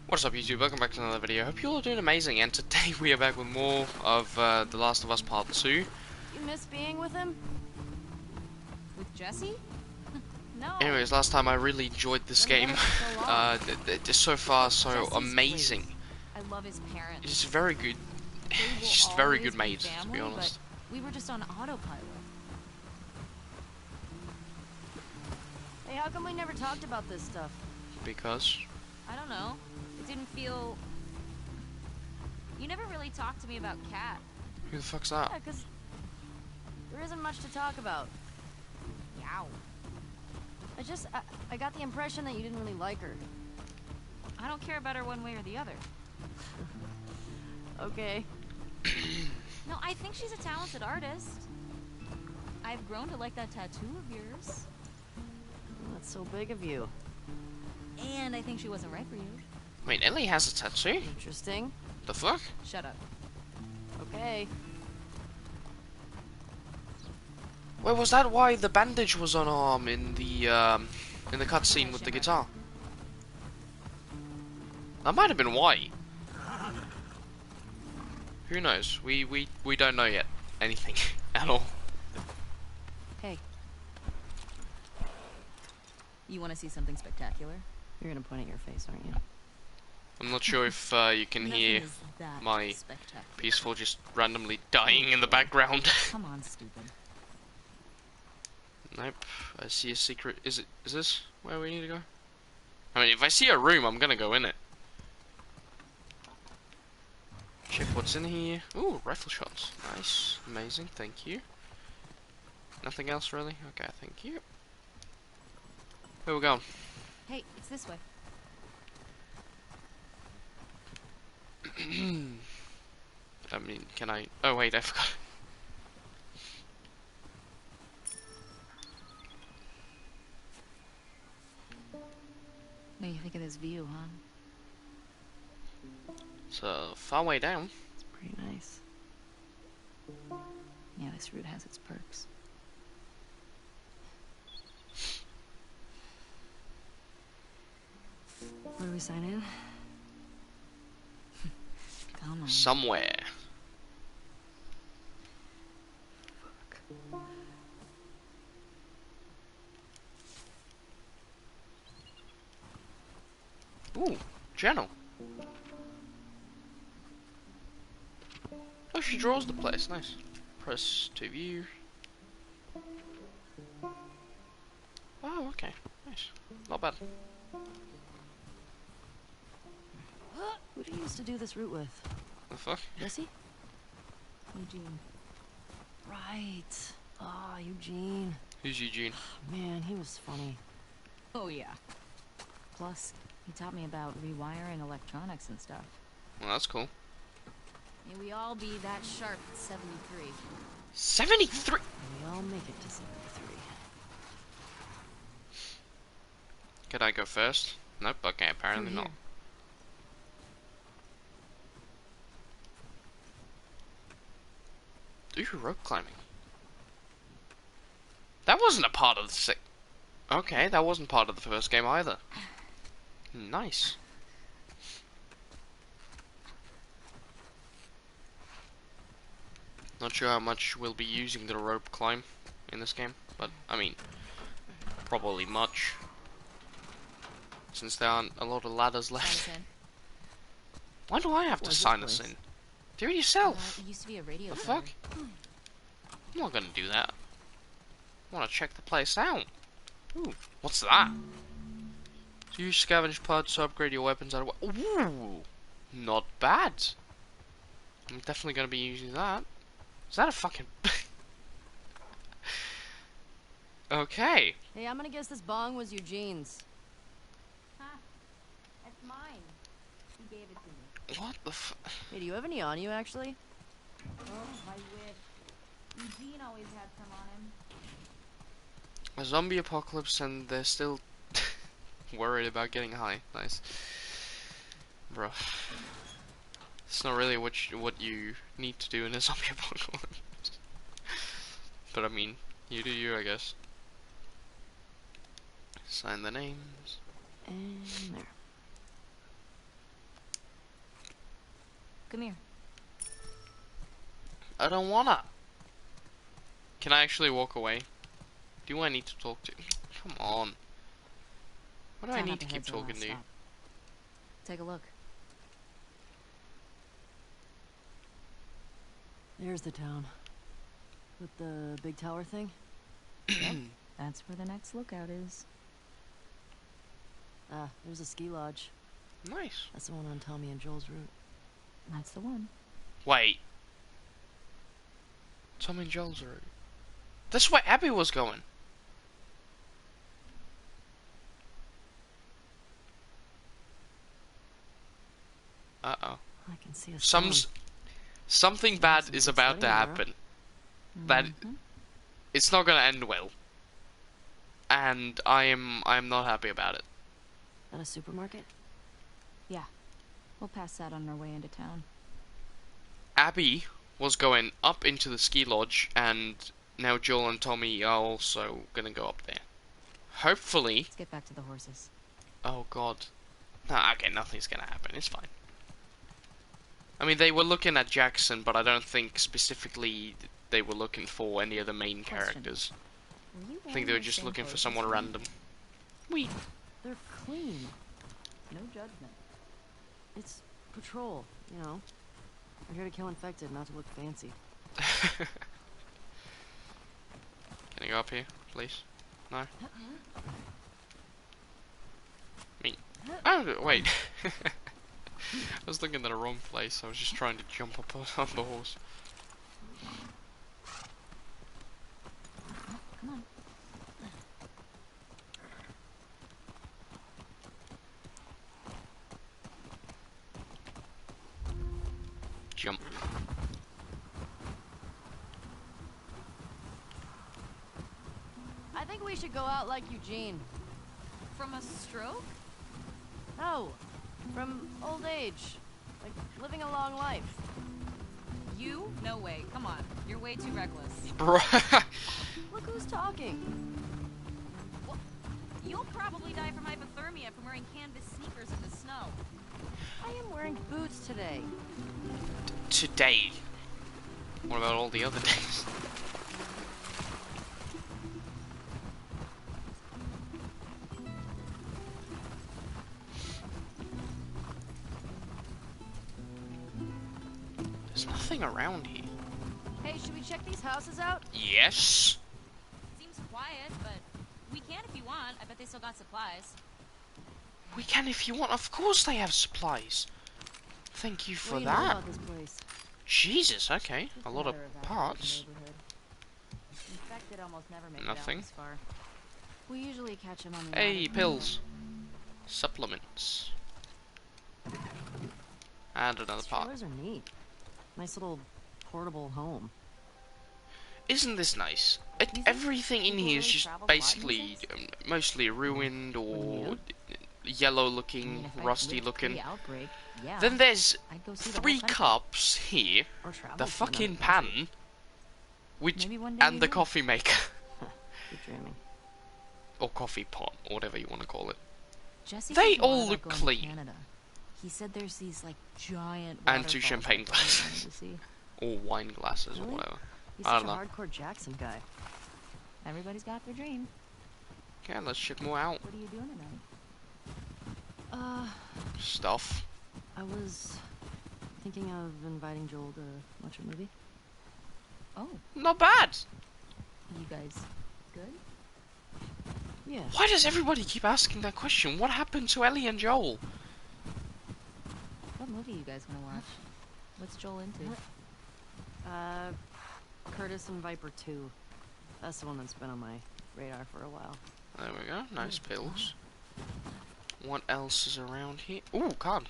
What's up YouTube, welcome back to another video. Hope you all are doing amazing, and today we are back with more of The Last of Us Part 2. You miss being with him? With Jesse? No. Anyways, last time I really enjoyed this game. Just so far, so Jesse's amazing. great. I love his parents. It's very good. They will It's just very always good be made, to family, be honest. But we were just on autopilot. Hey, how come we never talked about this stuff? Because... I don't know. It didn't feel... You never really talked to me about Kat. Who the fuck's that? Yeah, 'cause there isn't much to talk about. Yow. I got the impression that you didn't really like her. I don't care about her one way or the other. Okay. No, I think she's a talented artist. I've grown to like that tattoo of yours. Well, that's so big of you. And I think she wasn't right for you. Wait, Ellie has a tattoo? Interesting. The fuck? Shut up. Okay. Wait, was that why the bandage was on her arm in the cutscene with the guitar? That might have been why. Who knows? We don't know yet. Anything. At all. Hey. You want to see something spectacular? You're gonna point at your face, aren't you? I'm not sure if you can hear my peaceful just randomly dying in the background. Come on, stupid. Nope. I see a secret. Is this where we need to go? I mean, if I see a room, I'm gonna go in it. Check what's in here. Ooh, rifle shots. Nice. Amazing. Thank you. Nothing else really? Okay, thank you. Where we going? Hey, it's this way. I mean, can I... Oh wait, I forgot. What do you think of this view, huh? It's a far way down. It's pretty nice. Yeah, this route has its perks. Where do we sign in? Come on. Somewhere. Fuck. Ooh, journal. Oh, she draws the place. Nice. Press to view. Oh, okay. Nice. Not bad. Who do you used to do this route with? The fuck? Jesse? Eugene. Right. Ah, Eugene. Who's Eugene? Man, he was funny. Oh, yeah. Plus, he taught me about rewiring electronics and stuff. Well, that's cool. May we all be that sharp at 73. 73? May we all make it to 73. Could I go first? Nope, okay, apparently not. Ooh, rope climbing. That wasn't a part of the Okay, that wasn't part of the first game either. Nice. Not sure how much we'll be using the rope climb in this game, but I mean, probably much. Since there aren't a lot of ladders left. Why do I have to sign us in? Do it yourself. It used to be a radio The tower. fuck? I'm not gonna do that. I wanna check the place out. Ooh, what's that? So use scavenge parts to upgrade your weapons out of... Ooh, not bad. I'm definitely gonna be using that. Is that a fucking... Okay. Hey, I'm gonna guess this bong was Eugene's. Huh. That's mine. He gave it to me. What the f... Hey, do you have any on you, actually? Oh, I wish. Eugene always had some on him. A zombie apocalypse and they're still worried about getting high. Nice. Bro. It's not really what you need to do in a zombie apocalypse. But I mean, you do you, I guess. Sign the names. And there. Come here. I don't wanna. Can I actually walk away? Do I need to talk to? Come on. Why do I Town need up to keep ahead's our talking last to you? stop. Take a look. There's the town. With the big tower thing? That's where the next lookout is. Ah, there's a ski lodge. Nice. That's the one on Tommy and Joel's route. That's the one. Wait. Tom and Joel's route. That's where Abby was going. Uh-oh. I can see a Something bad is about to happen. That it's not gonna end well. And I'm not happy about it. At a supermarket? Yeah. We'll pass that on our way into town. Abby was going up into the ski lodge, and now Joel and Tommy are also gonna go up there. Hopefully. Let's get back to the horses. Oh god. Nah, okay, nothing's gonna happen. It's fine. I mean, they were looking at Jackson, but I don't think specifically they were looking for any of the main characters. I think they were just looking for someone random. They're clean. No judgment. It's patrol, you know. We're here to kill infected, not to look fancy. Can I go up here, please? No? Me. Oh, wait. I was looking at the wrong place. I was just trying to jump up on the horse. Come on. Jump. I think we should go out like Eugene. From a stroke? No, from old age. Like, living a long life. You? No way. Come on. You're way too reckless. Bruh. Look who's talking. Well, you'll probably die from hypothermia from wearing canvas sneakers in the snow. I am wearing boots today. Today. What about all the other days? There's nothing around here. Hey, should we check these houses out? Yes. Seems quiet, but we can if you want. I bet they still got supplies. We can if you want. Of course they have supplies. Thank you for What do you know that. about this place? Jesus, okay. A lot of parts. Infected almost never make Nothing. it out this far. We usually catch them on the Hey, outer pills. Supplements. And another These part. trailers are neat. Nice little portable home. Isn't this nice? Everything in here is just basically mostly ruined or yellow looking, rusty looking. Outbreak, yeah. Then there's I'd go see the 3 whole country. cups here, Or travel the to fucking another country. pan, which Maybe one day and we the will. coffee maker. Keep dreaming. Or coffee pot, or whatever you want to call it. Jesse They told me all about look going to clean. Canada. He said there's these like giant And 2 waterfalls champagne out there he wanted glasses. to see. Or wine glasses, or Really? whatever. He's I such a don't know. hardcore Jackson guy. Everybody's got their dream. Okay, let's ship more out. What are you doing tonight? Stuff. I was thinking of inviting Joel to watch a movie. Oh, Not bad! you guys good? Yeah. Why does everybody keep asking that question? What happened to Ellie and Joel? What movie you guys gonna watch? What's Joel into? Curtis and Viper 2. That's the one that's been on my radar for a while. There we go, nice pills. What else is around here? Ooh, card.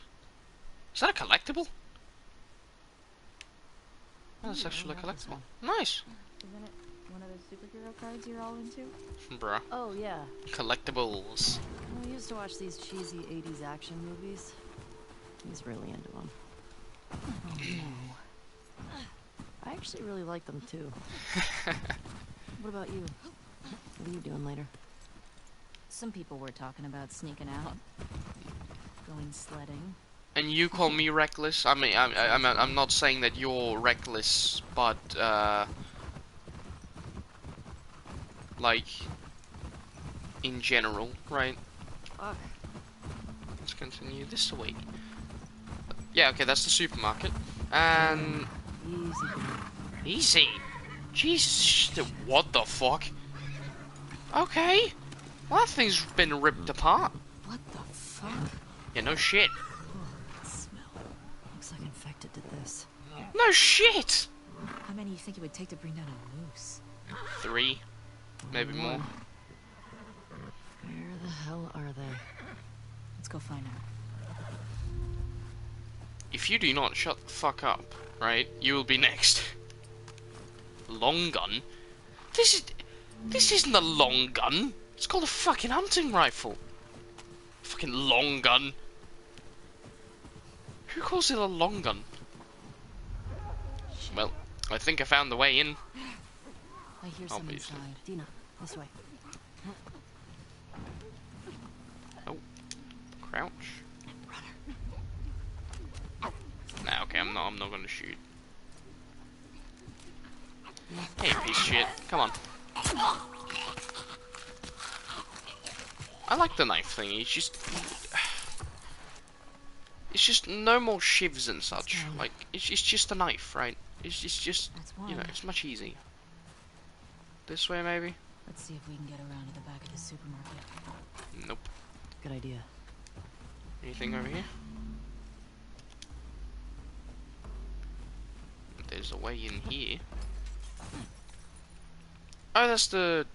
Is that a collectible? Oh, that's actually a I love this collectible. one. Nice. Isn't it one of those superhero cards you're all into? Bruh. Oh, yeah. Collectibles. We used to watch these cheesy 80s action movies. He's really into them. I actually really like them, too. What about you? What are you doing later? Some people were talking about sneaking out. Going sledding. And you call me reckless? I mean, I'm not saying that you're reckless, but like in general, right? Fuck. Let's continue this way. Yeah, okay, that's the supermarket. And Easy. easy. Jesus, what the fuck? Okay. Well, that thing's been ripped apart. What the fuck? Yeah, no shit. That smell. Looks like infected did this. No shit. How many do you think it would take to bring down a moose? 3, maybe more. Where the hell are they? Let's go find out. If you do not shut the fuck up, right, you will be next. Long gun? This isn't a long gun. It's called a fucking hunting rifle. Fucking long gun. Who calls it a long gun? Well, I think I found the way in. I hear someone Obviously. inside. Dina, this way. Oh, crouch. Nah, okay, I'm not gonna shoot. Hey, piece of shit. Come on. I like the knife thingy. It's just no more shivs and such. Like, it's just a knife, right? It's just, you know, it's much easier. This way, maybe? Let's see if we can get around to the back of the supermarket. Nope. Good idea. Anything over here? There's a way in here. Oh, that's the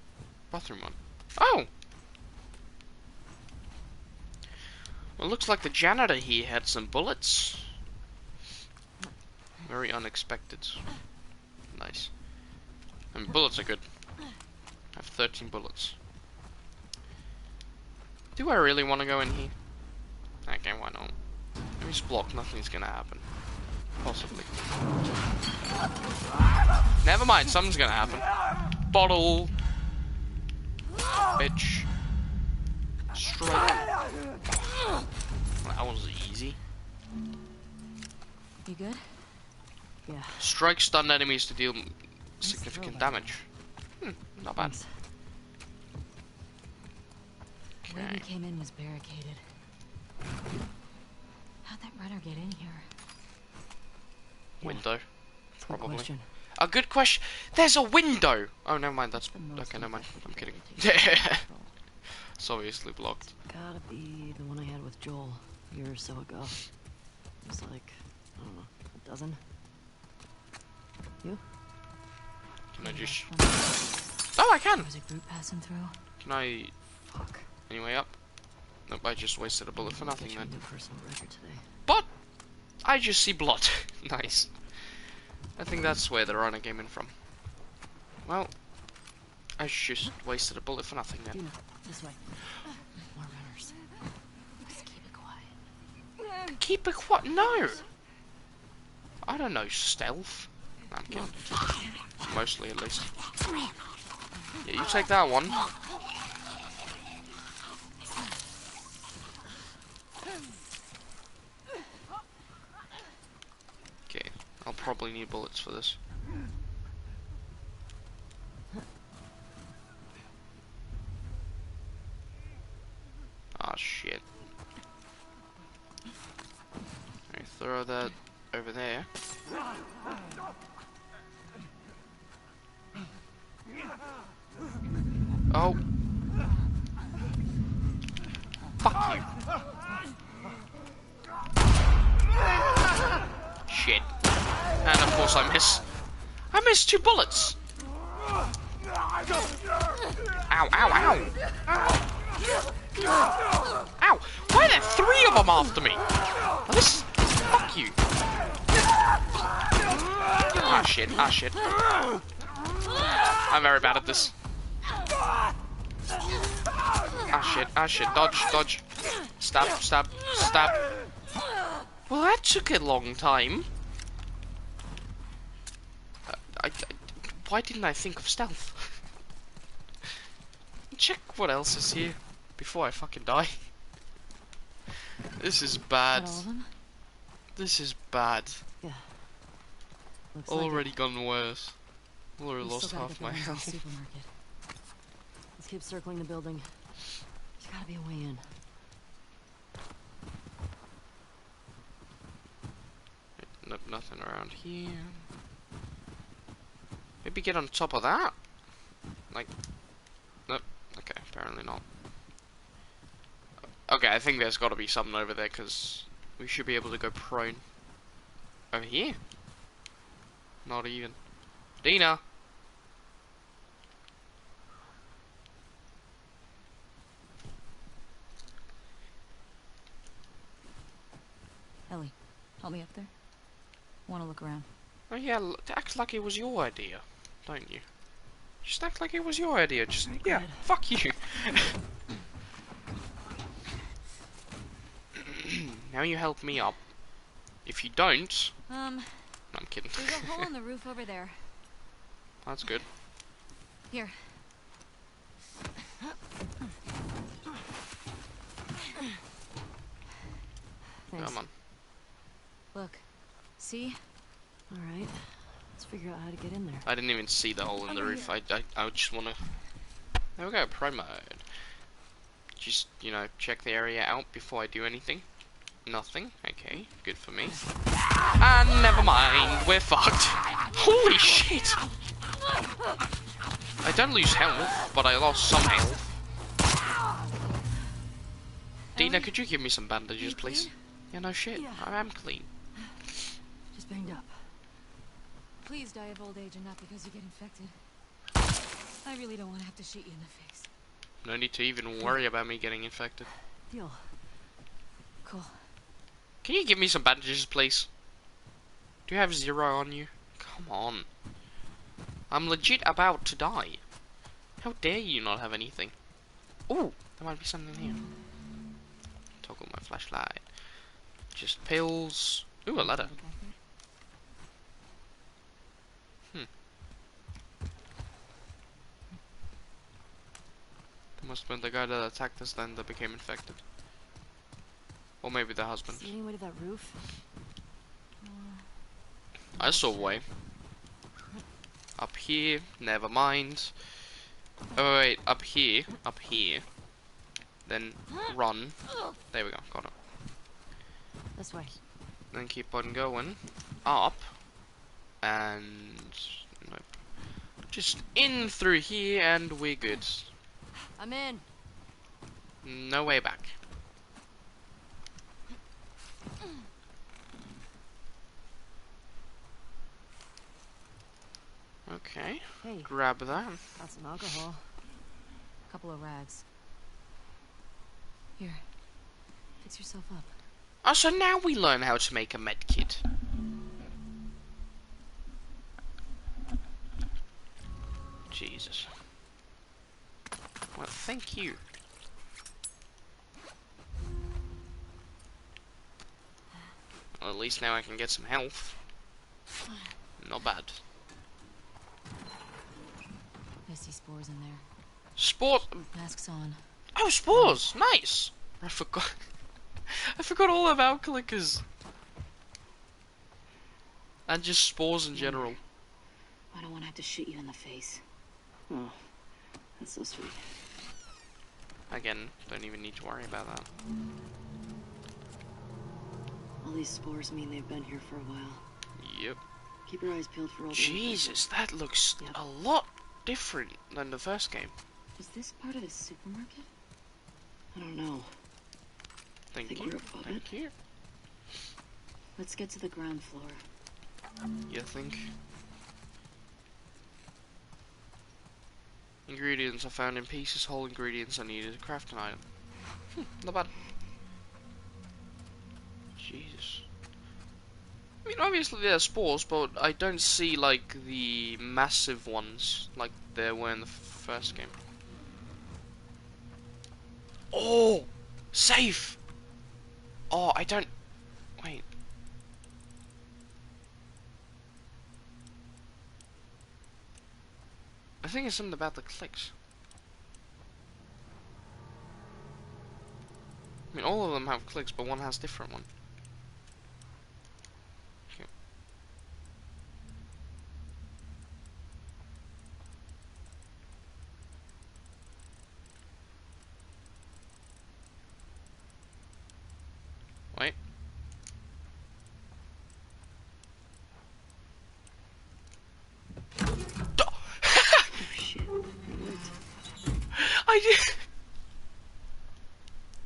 bathroom one. Oh! Well, looks like the janitor here had some bullets. Very unexpected. Nice. And bullets are good. I have 13 bullets. Do I really want to go in here? Okay, why not? Let me just block, nothing's gonna happen. Possibly. Never mind, something's gonna happen. Bottle. Bitch. Strike. That was easy. You good? Yeah. Strike stun enemies to deal significant damage. Not bad. Thanks. The way we Okay. came in was barricaded. How'd that runner get in here? Window. Good Probably. question. A good question. There's a window. Oh, never mind. That's The most okay. Never mind. I'm kidding. infected It's obviously blocked. Gotta be the one I had with Joel a year or so ago. It was like, I don't know, a dozen? You? Can I just? There's Oh, I can. a group passing through. Can I? Fuck. Anyway, up. Nope. I just wasted a bullet for Get nothing you a then. new personal record today. But I just see blood. Nice. I think that's where the runner came in from. Well, I just wasted a bullet for nothing then. Dina, this way. More runners. Just keep it quiet. Keep it quiet. No. I don't know stealth. No, I'm kidding. Mostly, at least. Yeah, you take that one. Okay, I'll probably need bullets for this. Ah, shit. Okay, throw that over there. Oh. Fuck you. Shit. And of course I miss. I missed 2 bullets. Ow, ow, ow. Ow. Why are there 3 of them after me? Oh, this. Fuck you. Ah, shit. Ah, shit. I'm very bad at this. Ah, shit. Ah, shit. Dodge, dodge. Stab, stab, stab. Well, that took a long time. Why didn't I think of stealth? Check what else is here before I fucking die. This is bad. Got all of them? This is bad. Yeah. Looks Already like gone worse. Already We still lost gotta half get the my lens in the health. supermarket. it. Let's keep circling the building. There's gotta be a way in. Nope, nothing around here. Maybe get on top of that? Like, nope. Okay, apparently not. Okay, I think there's gotta be something over there, because we should be able to go prone. Over here? Not even. Dina! Ellie, help me up there. Want to look around. Oh yeah, act like it was your idea, don't you? Just act like it was your idea. Just, yeah, Good. fuck you. Now you help me up. If you don't... No, I'm kidding. There's a hole in the roof over there. That's good. Here. Thanks. Come on. Look. See? All right. Let's figure out how to get in there. I didn't even see the hole in the roof. I just want to... There we go, pro mode. Just, you know, check the area out before I do anything. Nothing. Okay, good for me. And never mind, we're fucked. Holy shit! I don't lose health, but I lost some health. Dina, could you give me some bandages, please? Yeah, no shit. Yeah. I am clean. Just banged up. Please die of old age and not because you get infected. I really don't want to have to shoot you in the face. No need to even worry about me getting infected. Deal. Cool. Can you give me some bandages, please? Do you have 0 on you? Come on. I'm legit about to die. How dare you not have anything? Ooh, there might be something here. Toggle my flashlight. Just pills. Ooh, a ladder. That must have been the guy that attacked us then that became infected. Or maybe the husband. See any way to that roof? I saw a way. Up here, never mind. Oh wait, up here, then run. There we go, got it. This way. Then keep on going up, and nope. Just in through here, and we're good. I'm in. No way back. Okay, Hey, grab that. got some alcohol. Couple of rags. Here. Fix yourself up. Oh, so now we learn how to make a med kit. Jesus. Well, thank you. Well, at least now I can get some health. Not bad. I see spores in there. Spores. Masks on. Oh, spores. Nice. I forgot. I forgot all about clickers. And just spores in general. I don't want to have to shoot you in the face. Oh, that's so sweet. Again, don't even need to worry about that. All these spores mean they've been here for a while. Yep. Keep your eyes peeled for all the Jesus, that looks Yep. a lot different than the first game. Is this part of the supermarket? I don't know. Thank Think you. we're above Thank you. Let's get to the ground floor. You think? Ingredients are found in pieces. Whole ingredients are needed to craft an item. Not bad. Jesus. I mean, obviously there are spores, but I don't see, like, the massive ones like there were in the first game. Oh! Safe! Oh, I don't... Wait. I think it's something about the clicks. I mean, all of them have clicks, but one has different one.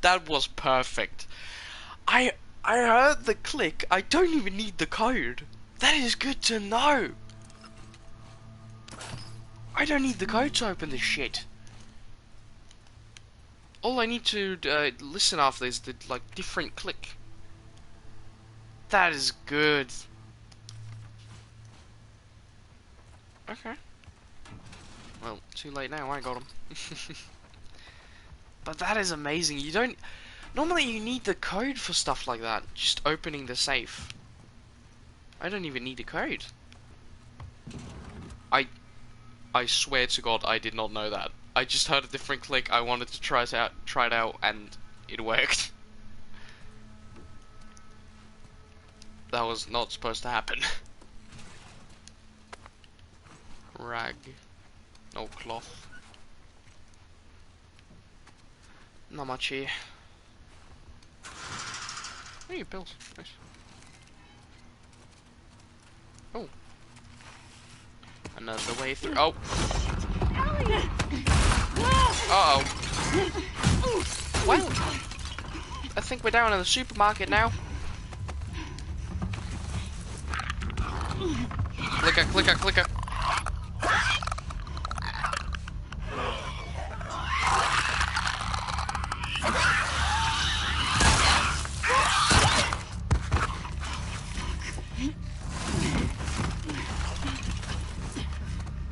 That was perfect. I heard the click. I don't even need the code. That is good to know. I don't need the code to open this shit. All I need to listen after is the like different click. That is good. Okay. Well, too late now. I got him. But that is amazing. You don't. Normally, you need the code for stuff like that. Just opening the safe. I don't even need a code. I swear to God, I did not know that. I just heard a different click. I wanted to try it out, and it worked. That was not supposed to happen. Rag. No cloth. Not much here. Hey, pills. Nice. Oh. Another way through. Oh. Uh-oh. Well, I think we're down in the supermarket now. Clicker, clicker, clicker.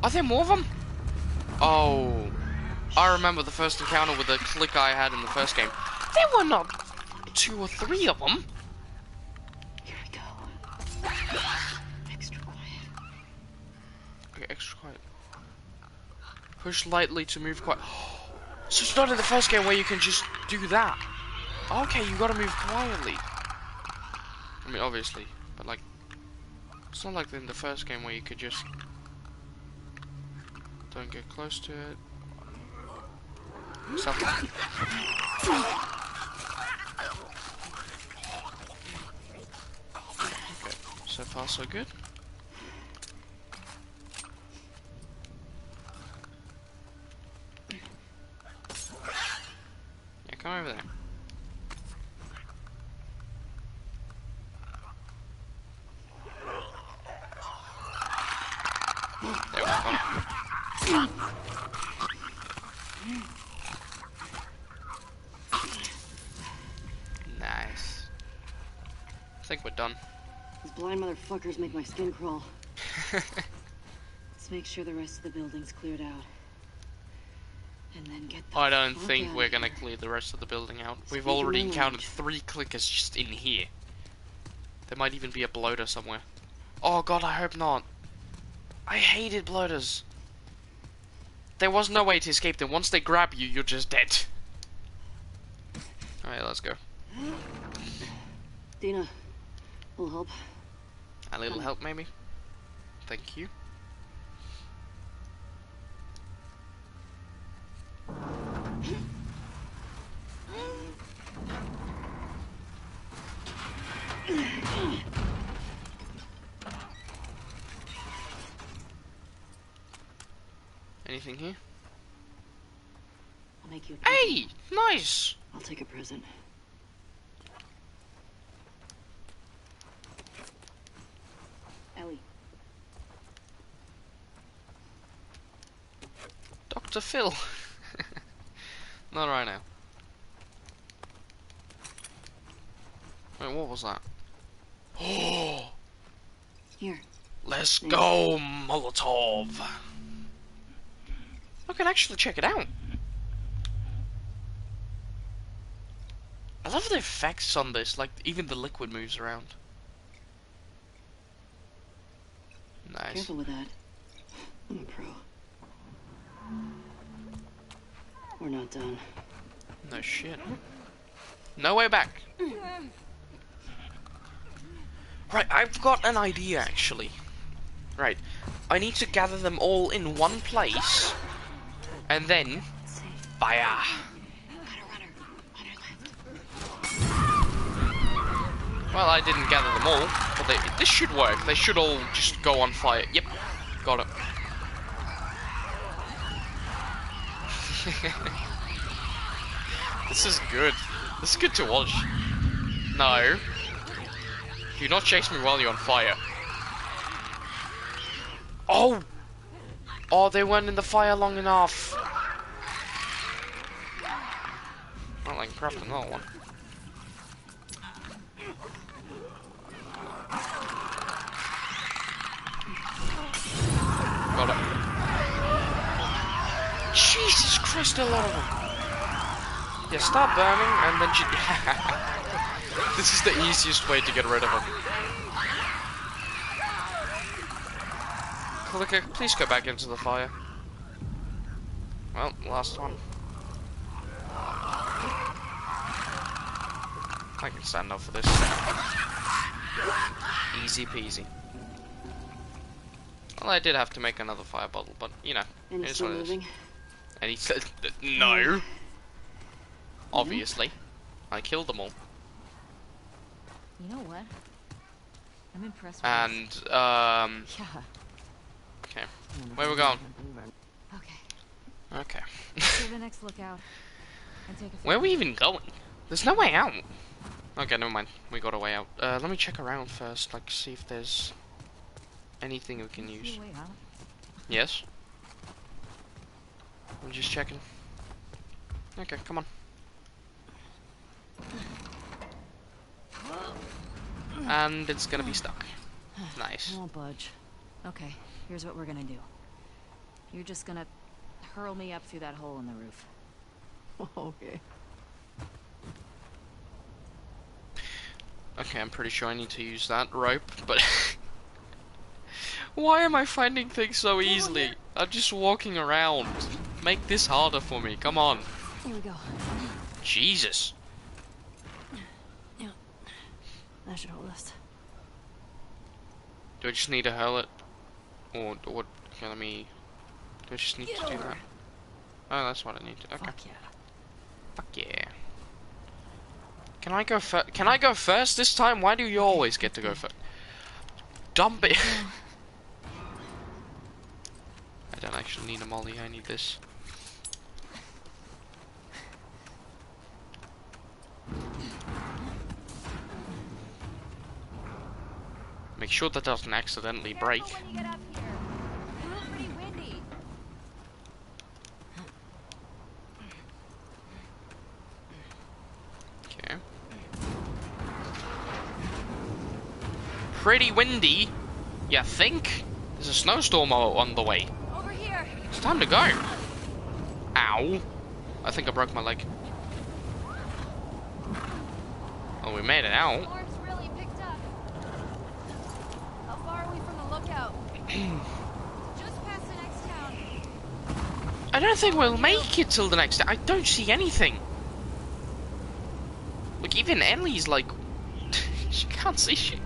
Are there more of them? Oh, I remember the first encounter with the click I had in the first game. There were not 2 or 3 of them. Here we go. Extra quiet. Okay, extra quiet. Push lightly to move quiet. So it's not in the first game where you can just do that. Okay, you gotta move quietly. I mean, obviously, but like, it's not like in the first game where you could just don't get close to it. Stop. Okay, so far so good. Yeah, come over there. There we go. Nice. I think we're done. These blind motherfuckers make my skin crawl. Let's make sure the rest of the building's cleared out. And then get the I don't fuck think out we're of gonna here. clear the rest of the building out. We've Speaking already of encountered which. 3 clickers just in here. There might even be a bloater somewhere. Oh god, I hope not. I hated bloaters. There was no way to escape them. Once they grab you, you're just dead. Alright, let's go. Dina, will help. A little help, maybe? Thank you. Anything here? I'll make you a present. Hey! Nice! I'll take a present. Ellie. Dr. Phil. Not right now. Wait, what was that? Oh! Here. Let's go, Molotov! I can actually check it out. I love the effects on this, like even the liquid moves around. Nice. Careful with that. I'm a pro. We're not done. No shit. No way back. Right, I've got an idea actually. Right, I need to gather them all in one place, and then fire. Well, I didn't gather them all, but this should work. They should all just go on fire. Yep, got it. This is good. This is good to watch. No. Do not chase me while you're on fire. Oh! Oh, they weren't in the fire long enough. Not like craft another one. Got it. Jesus Christ, a lot of them. Yeah, start burning and then this is the easiest way to get rid of them. Clicker, please go back into the fire. Well, last one. I can stand up for this. Easy peasy. Well, I did have to make another fire bottle, but you know, And it's still what it is. moving? And he said, no. Obviously. I killed them all. You know what? I'm impressed with And, this. Yeah. okay. Where we going? Okay, Okay. let's do the next lookout. And take a Where are we photo. even going? There's no way out. Okay, never mind. We got a way out. Let me check around first, like, see if there's anything we can See use. a way out. Yes? I'm just checking. Okay, come on. And it's gonna be stuck. Nice. Won't budge. Okay, here's what we're gonna do. You're just gonna hurl me up through that hole in the roof. Okay. Okay, I'm pretty sure I need to use that rope, but why am I finding things so easily? I'm just walking around. Make this harder for me, come on. Here we go. Jesus. Yeah. That should hold us. Do I just need to hurl it? Or what? Okay, let me... Do I just need to do that? Oh, that's what I need to... Okay. Fuck yeah. Fuck yeah. Can I go first? Can I go first this time? Why do you always get to go first? Dump it! I don't actually need a molly, I need this. Make sure that doesn't accidentally break. Careful when you get up here. It's pretty windy. Okay. Pretty windy. You think? There's a snowstorm on the way. Over here. It's time to go. Ow. I think I broke my leg. Oh, we made it out. Storm's really picked up. How far are we from the lookout? Just past the next town. I don't think we'll make it till the next day. I don't see anything. Look, even Ellie's like... she can't see shit.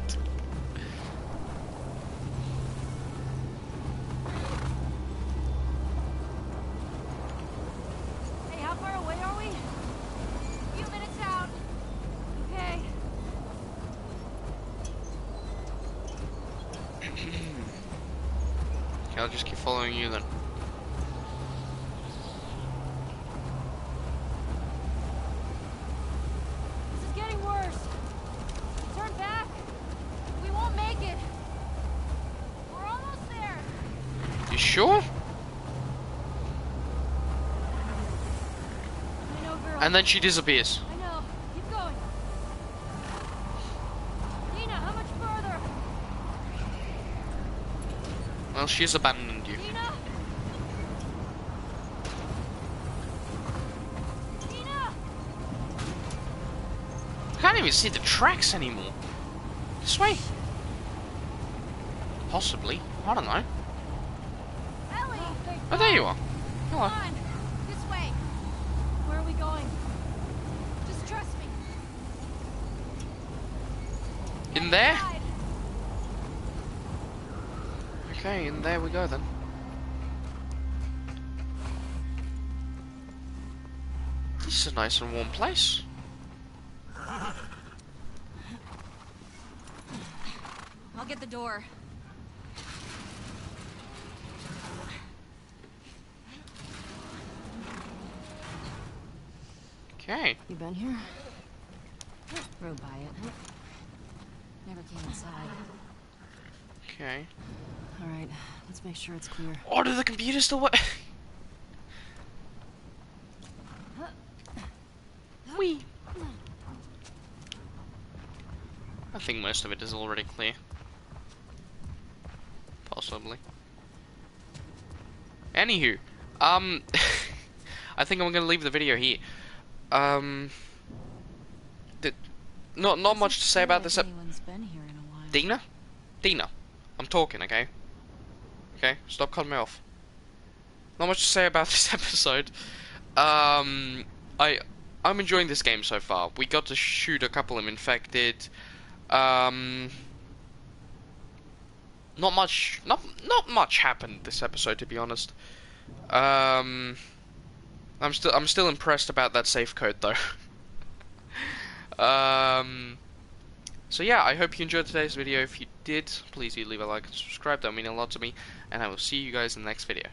Hey, how far away are we? A few minutes out. Okay. Okay, I'll just keep following you then. This is getting worse. Turn back. We won't make it. We're almost there. You sure? I know, girl. And then she disappears. I know. Keep going. Nina, how much further? Well, she's abandoned you. Nina? Nina? I can't even see the tracks anymore. This way? Possibly. I don't know. Ellie! Oh, there you are. Come Hello. on. This way. Where are we going? Just trust me. In there? Inside. Okay, and there we go then. This is a nice and warm place. I'll get the door. Okay. You been here? Rode by it. Never came inside. Okay. Alright, let's make sure it's clear. Oh, do the computers still work? Whee! I think most of it is already clear. Possibly. Anywho, I think I'm gonna leave the video here. Not much to say about this. Anyone's been here in a while. Dina, I'm talking, okay? Okay, stop cutting me off. Not much to say about this episode. I'm enjoying this game so far. We got to shoot a couple of infected. Not much happened this episode, to be honest. I'm still impressed about that safe code though. So yeah, I hope you enjoyed today's video. If you did, please do leave a like and subscribe. That would mean a lot to me, and I will see you guys in the next video.